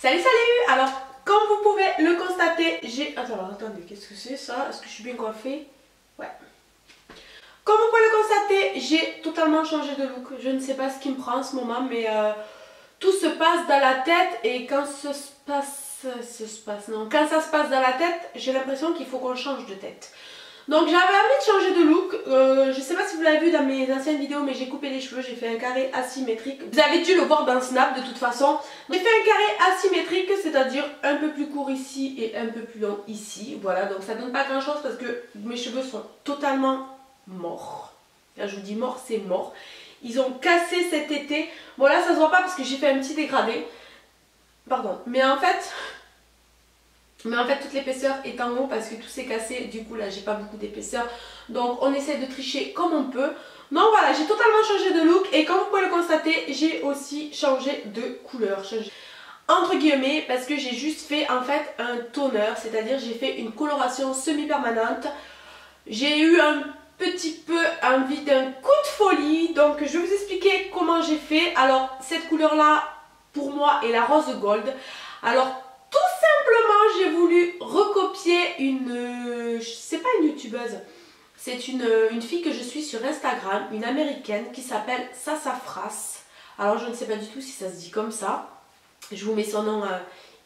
Salut salut. Alors comme vous pouvez le constater, j'ai... Attendez, qu'est-ce que c'est ça? Est-ce que je suis bien coiffée? Ouais. Comme vous pouvez le constater, j'ai totalement changé de look. Je ne sais pas ce qui me prend en ce moment, mais tout se passe dans la tête. Et quand quand ça se passe dans la tête, j'ai l'impression qu'il faut qu'on change de tête. Donc j'avais envie de changer de look. Je ne sais pas si vous l'avez vu dans mes anciennes vidéos, mais j'ai coupé les cheveux, j'ai fait un carré asymétrique. Vous avez dû le voir dans le snap de toute façon. J'ai fait un carré asymétrique, c'est-à-dire un peu plus court ici et un peu plus long ici. Voilà, donc ça donne pas grand chose parce que mes cheveux sont totalement morts. Quand je vous dis mort, c'est mort. Ils ont cassé cet été. Bon là ça se voit pas parce que j'ai fait un petit dégradé. Pardon. Mais en fait toute l'épaisseur est en haut parce que tout s'est cassé. Du coup là j'ai pas beaucoup d'épaisseur. Donc on essaie de tricher comme on peut. Donc voilà, j'ai totalement changé de look. Et comme vous pouvez le constater, j'ai aussi changé de couleur. Entre guillemets, parce que j'ai juste fait en fait un toner. C'est-à-dire j'ai fait une coloration semi-permanente. J'ai eu un petit peu envie d'un coup de folie. Donc je vais vous expliquer comment j'ai fait. Alors cette couleur là pour moi est la rose gold. Alors tout simplement j'ai voulu recopier une... c'est pas une youtubeuse, c'est une fille que je suis sur Instagram, une américaine qui s'appelle Sassafras. Alors je ne sais pas du tout si ça se dit comme ça. Je vous mets son nom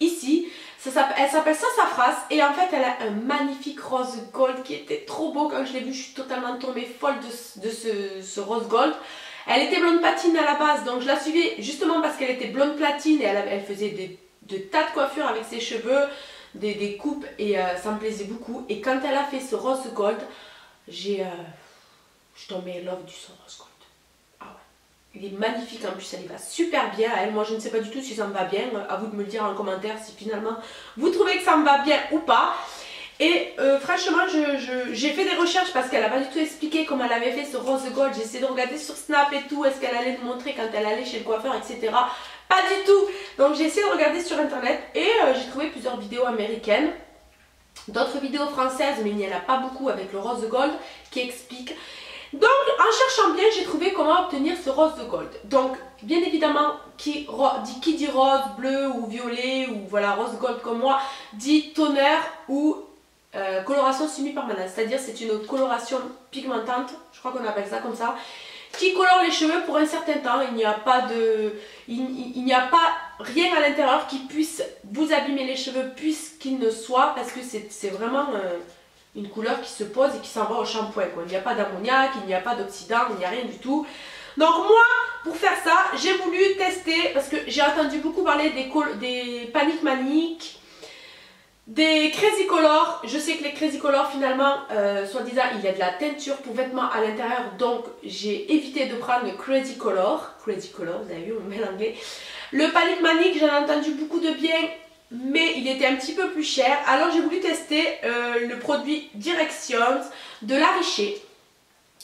ici. Elle s'appelle Sassafras et en fait elle a un magnifique rose gold qui était trop beau. Quand je l'ai vu, je suis totalement tombée folle de ce rose gold. Elle était blonde platine à la base, donc je la suivais justement parce qu'elle était blonde platine et elle faisait de tas de coiffures avec ses cheveux, des coupes et ça me plaisait beaucoup. Et quand elle a fait ce rose gold, je suis tombée in love du son rose gold. Ah ouais, il est magnifique en plus, elle y va super bien à elle. Moi je ne sais pas du tout si ça me va bien, à vous de me le dire en commentaire si finalement vous trouvez que ça me va bien ou pas. Et franchement j'ai fait des recherches parce qu'elle n'a pas du tout expliqué comment elle avait fait ce rose gold. J'ai essayé de regarder sur Snap et tout, est-ce qu'elle allait nous montrer quand elle allait chez le coiffeur, etc. Pas du tout. Donc j'ai essayé de regarder sur internet et j'ai trouvé plusieurs vidéos américaines, d'autres vidéos françaises, mais il n'y en a pas beaucoup avec le rose gold qui explique. Donc en cherchant bien, j'ai trouvé comment obtenir ce rose gold. Donc bien évidemment qui dit rose, bleu ou violet ou voilà rose gold comme moi, dit toner ou coloration semi-permanente. C'est-à-dire c'est une coloration pigmentante, je crois qu'on appelle ça comme ça, qui colore les cheveux pour un certain temps. Il n'y a pas rien à l'intérieur qui puisse vous abîmer les cheveux puisqu'il ne soit, parce que c'est vraiment une couleur qui se pose et qui s'en va au shampoing. Il n'y a pas d'ammoniac, il n'y a pas d'oxydant, il n'y a rien du tout. Donc moi, pour faire ça, j'ai voulu tester, parce que j'ai entendu beaucoup parler des Panic Manic, des Crazy Color. Je sais que les Crazy Color finalement, soi-disant, il y a de la teinture pour vêtements à l'intérieur. Donc j'ai évité de prendre le Crazy Color. Crazy Color, vous avez vu, on met l'anglais. Le Panic Manic, j'en ai entendu beaucoup de bien, mais il était un petit peu plus cher. Alors j'ai voulu tester le produit Directions de La Richer.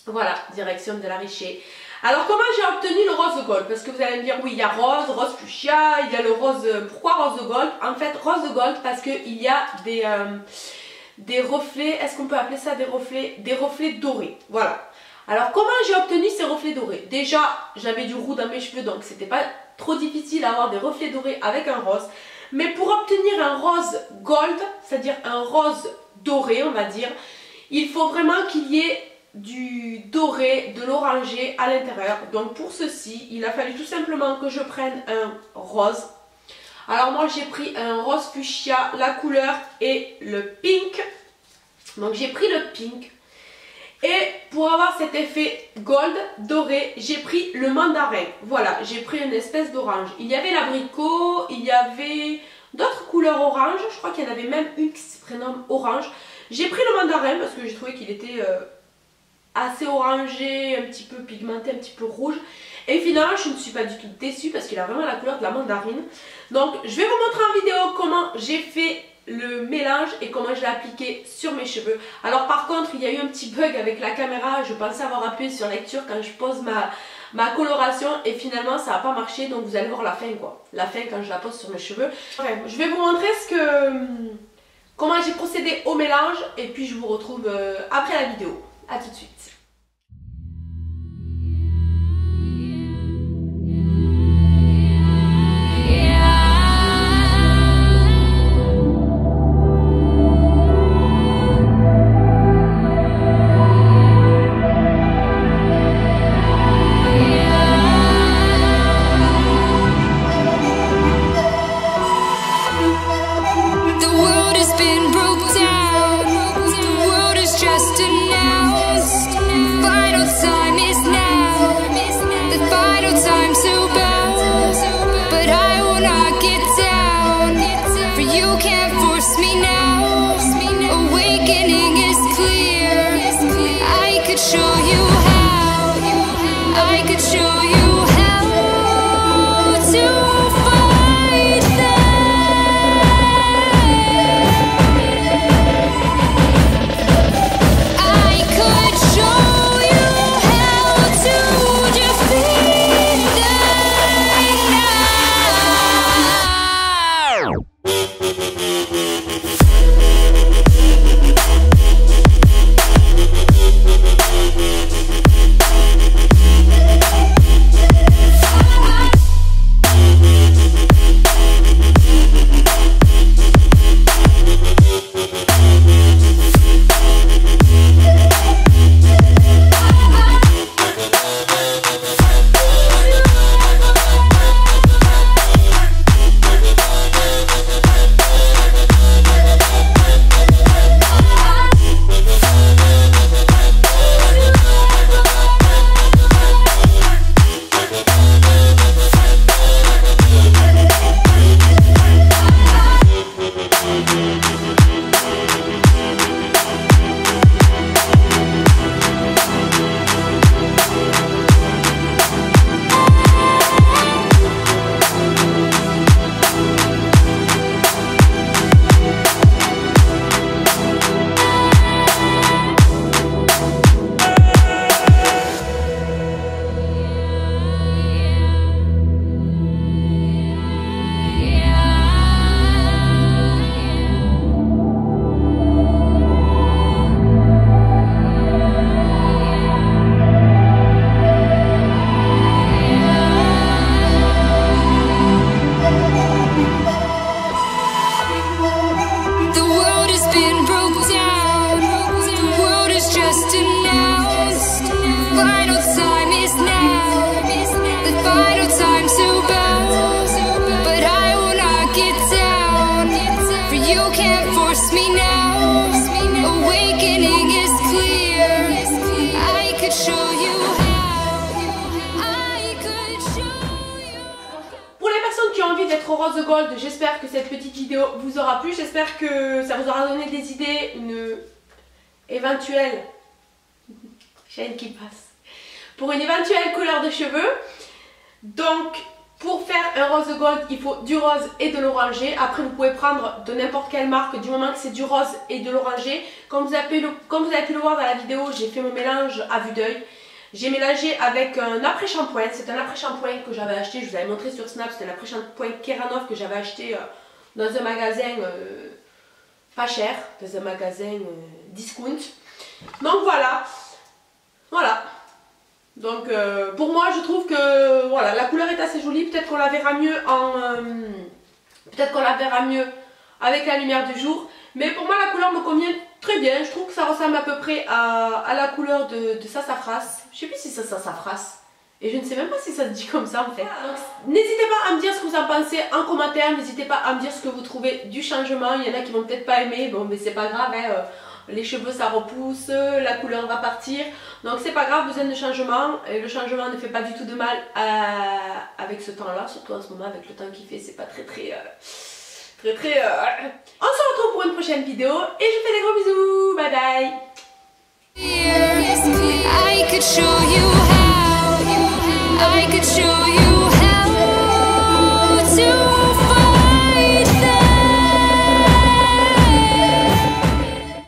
Voilà, Directions de La Richer. Alors comment j'ai obtenu le rose gold? Parce que vous allez me dire oui, il y a rose, rose fuchsia, il y a le rose... Pourquoi rose gold? En fait rose gold parce qu'il y a des reflets, est-ce qu'on peut appeler ça des reflets dorés? Voilà. Alors comment j'ai obtenu ces reflets dorés? Déjà j'avais du roux dans mes cheveux, donc c'était pas trop difficile d'avoir des reflets dorés avec un rose. Mais pour obtenir un rose gold, c'est-à-dire un rose doré on va dire, il faut vraiment qu'il y ait du doré, de l'orangé à l'intérieur. Donc pour ceci, il a fallu tout simplement que je prenne un rose. Alors moi j'ai pris un rose fuchsia, la couleur est le pink. Donc j'ai pris le pink. Et pour avoir cet effet gold doré, j'ai pris le mandarin. Voilà, j'ai pris une espèce d'orange. Il y avait l'abricot, il y avait d'autres couleurs orange. Je crois qu'il y en avait même une qui se prénomme orange. J'ai pris le mandarin parce que j'ai trouvé qu'il était assez orangé, un petit peu pigmenté, un petit peu rouge. Et finalement je ne suis pas du tout déçue parce qu'il a vraiment la couleur de la mandarine. Donc je vais vous montrer en vidéo comment j'ai fait le mélange et comment je l'ai appliqué sur mes cheveux. Alors par contre il y a eu un petit bug avec la caméra. Je pensais avoir appuyé sur lecture quand je pose ma coloration et finalement ça n'a pas marché. Donc vous allez voir la fin quoi. La fin quand je la pose sur mes cheveux. Ouais, je vais vous montrer comment j'ai procédé au mélange et puis je vous retrouve après la vidéo. A tout de suite. d'être rose gold. J'espère que cette petite vidéo vous aura plu. J'espère que ça vous aura donné des idées, une éventuelle chaîne qui passe, pour une éventuelle couleur de cheveux. Donc pour faire un rose gold, il faut du rose et de l'oranger. Après vous pouvez prendre de n'importe quelle marque du moment que c'est du rose et de l'oranger. Comme vous avez pu le voir dans la vidéo, j'ai fait mon mélange à vue d'œil. J'ai mélangé avec un après-shampoing. C'est un après-shampoing que j'avais acheté, je vous avais montré sur Snap. C'est un après-shampoing Keranov que j'avais acheté dans un magasin pas cher, dans un magasin discount. Donc voilà. Voilà. Donc pour moi je trouve que voilà, la couleur est assez jolie. Peut-être qu'on la verra mieux avec la lumière du jour. Mais pour moi la couleur me convient très bien. Je trouve que ça ressemble à peu près à la couleur de Sassafras. Je sais plus si c'est Sassafras. Et je ne sais même pas si ça se dit comme ça en fait. N'hésitez pas à me dire ce que vous en pensez en commentaire. N'hésitez pas à me dire ce que vous trouvez du changement. Il y en a qui vont peut-être pas aimer. Bon mais c'est pas grave hein. Les cheveux ça repousse, la couleur va partir. Donc c'est pas grave, besoin de changement. Et le changement ne fait pas du tout de mal avec ce temps là. Surtout en ce moment avec le temps qu'il fait, c'est pas très. On se retrouve pour une prochaine vidéo. Et je vous fais des gros bisous. Bye bye. I could show you how. I could show